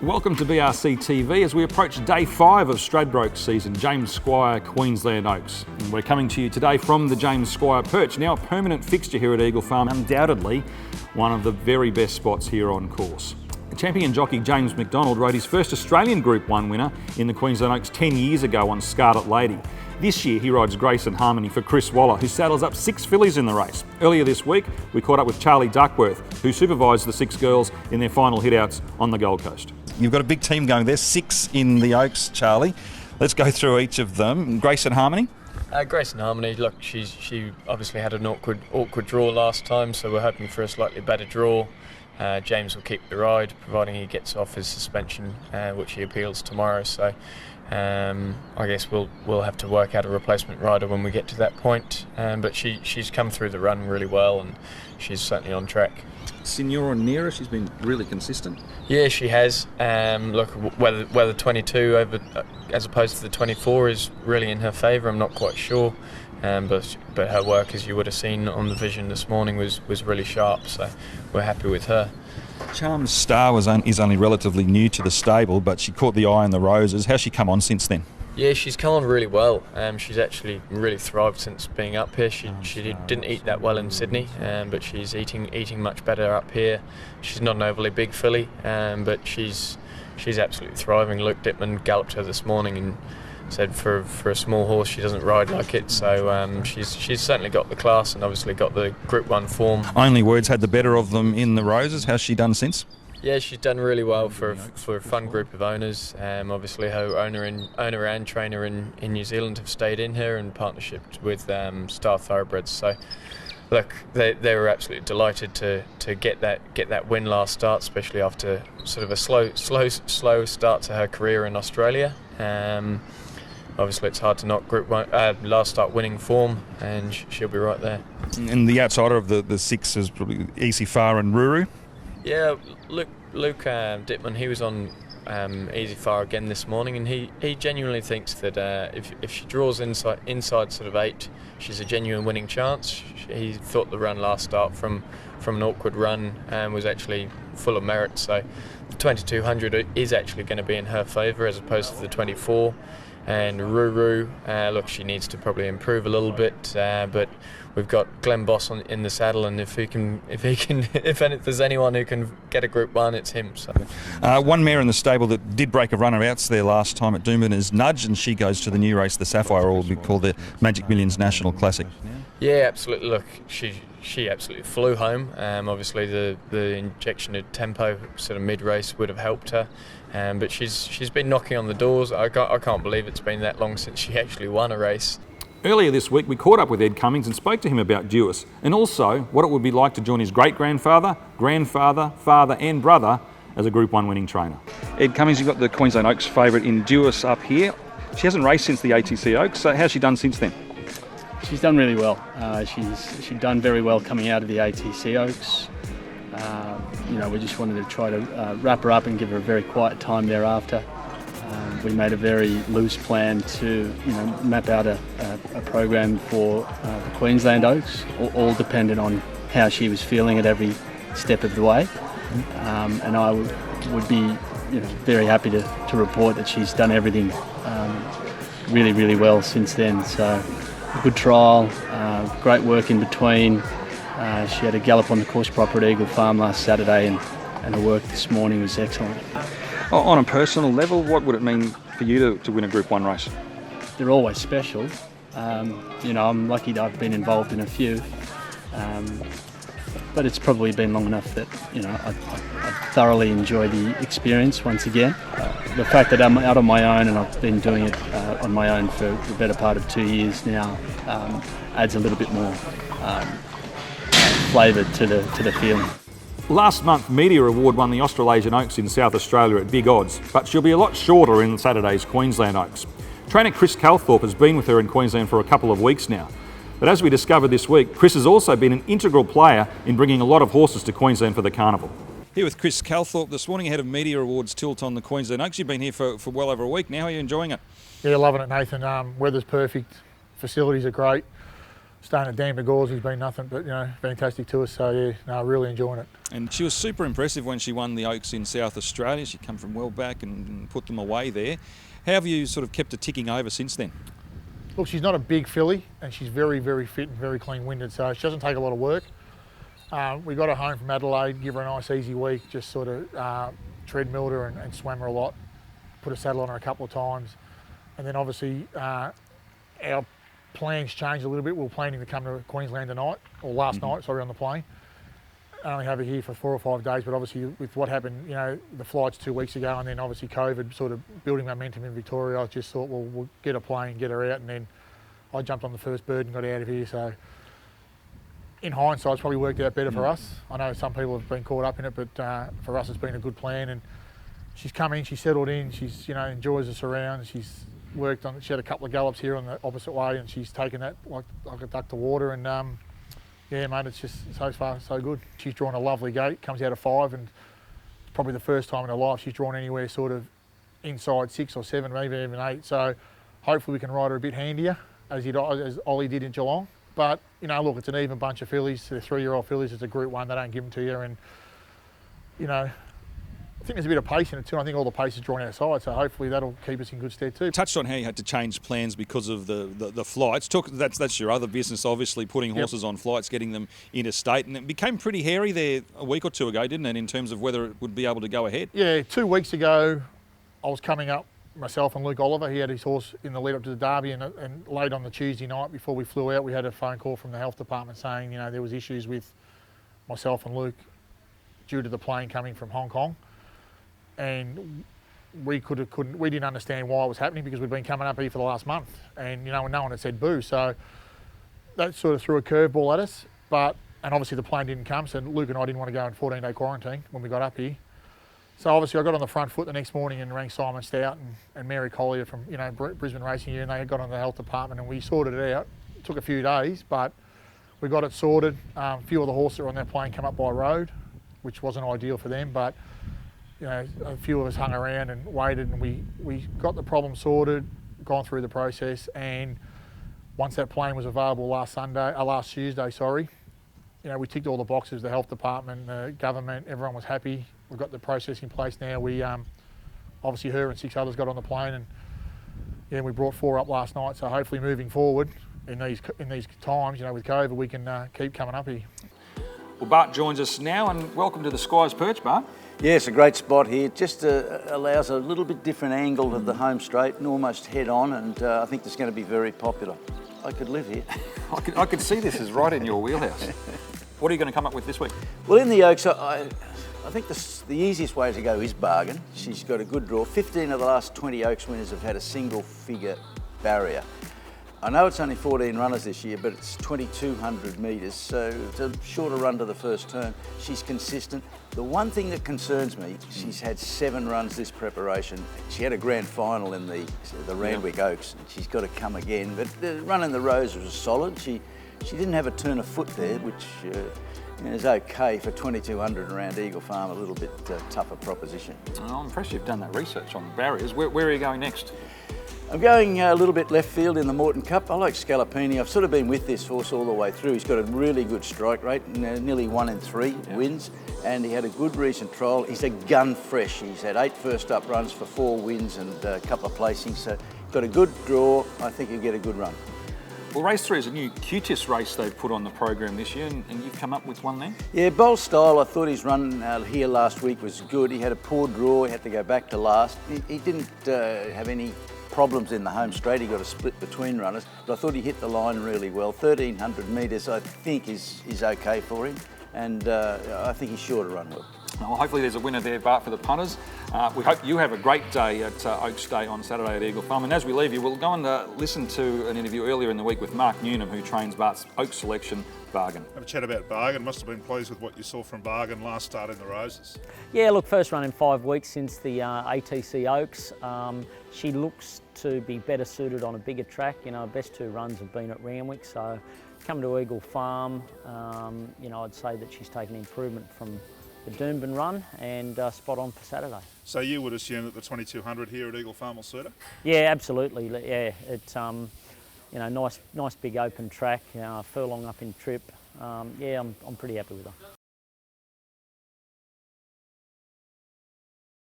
Welcome to BRC TV as we approach day 5 of Stradbroke season, James Squire Queensland Oaks. And we're coming to you today from the James Squire perch, now a permanent fixture here at Eagle Farm, undoubtedly one of the very best spots here on course. Champion jockey James Mcdonald rode his first Australian Group 1 winner in the Queensland Oaks 10 years ago on Scarlet Lady. This year he rides Grace and Harmony for Chris Waller, who saddles up 6 fillies in the race. Earlier this week we caught up with Charlie Duckworth, who supervised the 6 girls in their final hitouts on the Gold Coast. You've got a big team going there, 6 in the Oaks, Charlie. Let's go through each of them. Grace and Harmony? Grace and Harmony, look, she obviously had an awkward draw last time, so we're hoping for a slightly better draw. James will keep the ride, providing he gets off his suspension, which he appeals tomorrow. So I guess we'll have to work out a replacement rider when we get to that point. But she's come through the run really well, and she's certainly on track. Signora Nera, she's been really consistent. Yeah, she has. Look, whether 22 over as opposed to the 24 is really in her favour, I'm not quite sure. But her work, as you would have seen on the vision this morning, was really sharp. So we're happy with her. Charms Star is only relatively new to the stable, but she caught the eye in the roses. How's she come on since then? Yeah, she's come on really well. She's actually really thrived since being up here. She didn't eat that well in Sydney, but she's eating much better up here. She's not an overly big filly, but she's absolutely thriving. Luke Dittman galloped her this morning and said for a small horse she doesn't ride like it. So she's certainly got the class and obviously got the Group 1 form. Only Words had the better of them in the roses. How's she done since? Yeah, she's done really well for a fun group of owners. Obviously, her owner and trainer in New Zealand have stayed in her in partnership with Star Thoroughbreds. So, look, they were absolutely delighted to get that win last start, especially after sort of a slow start to her career in Australia. Obviously, it's hard to knock Group 1 last start winning form, and she'll be right there. And the outsider of the 6 is probably Easy Far and Ruru. Yeah, Luke Dittman, he was on Easy Far again this morning, and he genuinely thinks that if she draws inside sort of 8, she's a genuine winning chance. He thought the run last start from an awkward run was actually full of merit, so the 2200 is actually going to be in her favour as opposed to the 24. And Ruru, look, she needs to probably improve a little bit, but we've got Glenn Boss in the saddle, and if there's anyone who can get a Group 1, it's him. So. One mare in the stable that did break a runner-outs there last time at Doomben is Nudge, and she goes to the new race, the Sapphire, or what we call the Magic Millions National Classic. Yeah, absolutely. Look, she absolutely flew home. Obviously, the injection of tempo sort of mid-race would have helped her. But she's been knocking on the doors. I can't believe it's been that long since she actually won a race. Earlier this week we caught up with Ed Cummings and spoke to him about Duis, and also what it would be like to join his great-grandfather, grandfather, father and brother as a Group 1 winning trainer. Ed Cummings, you've got the Queensland Oaks favourite in Duis up here. She hasn't raced since the ATC Oaks, so how's she done since then? She's done really well. She's done very well coming out of the ATC Oaks. We just wanted to try to wrap her up and give her a very quiet time thereafter. We made a very loose plan to map out a program for the Queensland Oaks, all dependent on how she was feeling at every step of the way. And I would be very happy to report that she's done everything really, really well since then. So a good trial, great work in between. She had a gallop on the course proper at Eagle Farm last Saturday, and her work this morning was excellent. On a personal level, what would it mean for you to win a Group 1 race? They're always special. I'm lucky that I've been involved in a few, but it's probably been long enough that I thoroughly enjoy the experience once again. The fact that I'm out on my own and I've been doing it on my own for the better part of 2 years now adds a little bit more flavour to the feeling. Last month, Media Award won the Australasian Oaks in South Australia at big odds, but she'll be a lot shorter in Saturday's Queensland Oaks. Trainer Chris Calthorpe has been with her in Queensland for a couple of weeks now. But as we discovered this week, Chris has also been an integral player in bringing a lot of horses to Queensland for the carnival. Here with Chris Calthorpe this morning ahead of Media Awards tilt on the Queensland Oaks. You've been here for well over a week now. How are you enjoying it? Yeah, loving it, Nathan. Weather's perfect, facilities are great. staying at Dan McGaw's has been nothing but, fantastic to us. So, yeah, no, really enjoying it. And she was super impressive when she won the Oaks in South Australia. She come from well back and put them away there. How have you sort of kept it ticking over since then? Look, she's not a big filly, and she's very, very fit and very clean-winded, so she doesn't take a lot of work. We got her home from Adelaide, give her a nice easy week, just sort of treadmilled her and swam her a lot, put a saddle on her a couple of times. And then obviously our plans changed a little bit. We were planning to come to Queensland tonight, or last night, sorry, on the plane. I only have her here for 4 or 5 days, but obviously with what happened, the flights 2 weeks ago, and then obviously COVID sort of building momentum in Victoria, I just thought, well, we'll get a plane, get her out, and then I jumped on the first bird and got out of here. So in hindsight, it's probably worked out better for us. I know some people have been caught up in it, but for us, it's been a good plan. And she's come in, she's settled in, she's enjoys the surrounds. She's worked on. She had a couple of gallops here on the opposite way, and she's taken that like a duck to water. And yeah, mate, it's just so far so good. She's drawn a lovely gate, comes out of 5, and it's probably the first time in her life she's drawn anywhere sort of inside 6 or 7, maybe even 8. So hopefully we can ride her a bit handier as Ollie did in Geelong. But look, it's an even bunch of fillies. They're 3-year-old fillies. It's a Group 1. They don't give them to you, and I think there's a bit of pace in it too. I think all the pace is drawn outside, so hopefully that'll keep us in good stead too. Touched on how you had to change plans because of the flights. That's your other business, obviously, putting horses on flights, getting them interstate, and it became pretty hairy there a week or 2 ago, didn't it, in terms of whether it would be able to go ahead? Yeah, 2 weeks ago, I was coming up, myself and Luke Oliver. He had his horse in the lead up to the Derby, and late on the Tuesday night before we flew out, we had a phone call from the health department saying there was issues with myself and Luke due to the plane coming from Hong Kong. And we didn't understand why it was happening because we'd been coming up here for the last month, and no one had said boo. So that sort of threw a curveball at us. And obviously the plane didn't come, so Luke and I didn't want to go in 14-day quarantine when we got up here. So obviously I got on the front foot the next morning and rang Simon Stout and Mary Collier from Brisbane Racing here, and they got on the health department and we sorted it out. It took a few days, but we got it sorted. A few of the horses that were on that plane come up by road, which wasn't ideal for them, but a few of us hung around and waited, and we got the problem sorted, gone through the process, and once that plane was available last Tuesday, we ticked all the boxes. The health department, the government, everyone was happy. We've got the process in place now. We obviously her and 6 others got on the plane, and we brought 4 up last night. So hopefully moving forward in these times, with COVID, we can keep coming up here. Well, Bart joins us now, and welcome to the Squire's Perch, Bart. Yeah, it's a great spot here. It just allows a little bit different angle of the home straight and almost head on, and I think it's going to be very popular. I could live here. I could see this is right in your wheelhouse. What are you going to come up with this week? Well, in the Oaks, I think the easiest way to go is Bargain. She's got a good draw. 15 of the last 20 Oaks winners have had a single figure barrier. I know it's only 14 runners this year, but it's 2,200 metres, so it's a shorter run to the first turn. She's consistent. The one thing that concerns me, she's had 7 runs this preparation. She had a grand final in the Randwick Oaks, and she's got to come again. But the run in the Rose was solid. She didn't have a turn of foot there, which is okay for 2,200 around Eagle Farm, a little bit tougher proposition. Oh, I'm impressed you've done that research on barriers. Where are you going next? I'm going a little bit left field in the Morton Cup. I like Scalapini. I've sort of been with this horse all the way through. He's got a really good strike rate, nearly 1 in 3 wins, and he had a good recent trial. He's a gun fresh. He's had 8 first up runs for 4 wins and a couple of placings, so got a good draw. I think he'll get a good run. Well, race 3 is a new QTIS race they've put on the program this year, and you've come up with one there? Yeah, Bold Style, I thought his run here last week was good. He had a poor draw. He had to go back to last. He didn't have any problems in the home straight. He got a split between runners, but I thought he hit the line really well. 1,300 metres I think is okay for him, and I think he's sure to run well. Well, hopefully there's a winner there, Bart, for the punters. We hope you have a great day at Oaks Day on Saturday at Eagle Farm. And as we leave you, we'll go and listen to an interview earlier in the week with Mark Newnham, who trains Bart's Oaks selection, Bargain. Have a chat about Bargain. Must have been pleased with what you saw from Bargain last start in the Roses. Yeah, look, first run in 5 weeks since the ATC Oaks. She looks to be better suited on a bigger track. Her best 2 runs have been at Randwick, so come to Eagle Farm, I'd say that she's taken improvement from the Doomben run and spot on for Saturday. So you would assume that the 2,200 here at Eagle Farm will suit her? Yeah, absolutely. Yeah, you know, nice big open track, furlong up in trip. Yeah, I'm pretty happy with her.